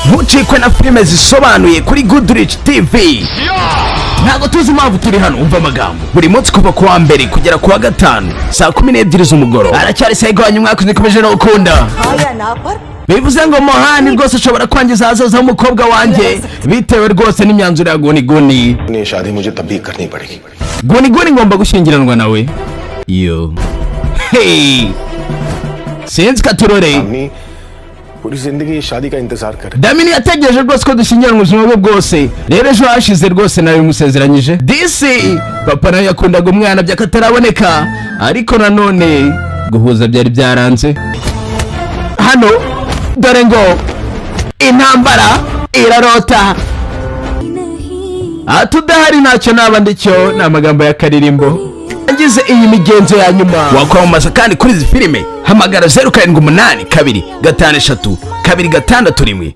ntucikwe na filime zisobanuye kuri Goodrich TV. Ntago tuzi impamvu turi hano, umva amagambo. Buri munsi kuva ku wa mbere kugera ku wa gatanu saa 12 z'umugoroba. Aracyari Saiger Wanyu mwaka nikomeje no gukunda. Bivuze ngo Mohan rwose ashobora kwangiza ahazaza h'umukobwa wanjye bitewe rwose n'imyanzuro ya Guni. Ni shadi mujhe tabhi karni padegi. Guni ngomba gushyingiranwa nawe. Yo. Hey. Sinzi katurore. Ammi puri zindagi shadi ka intezar kare. Damini yategereje rwose ko dushyingiranwa ubuzima bwe bwose. Rero ejo hashize rwose nawe musezeranyije. Disi papa nawe yakundaga umwana byakataraboneka, ariko nanone guhuza byari byaranze. Hano dore ngo intambara irarota. Atudahari ntacyo naba ndicyo, ni amagambo ya Karirimbo. Agize iyi migenzo ya nyuma wakwamamaza kandi kuri izi filime hamagara 0782 53 261.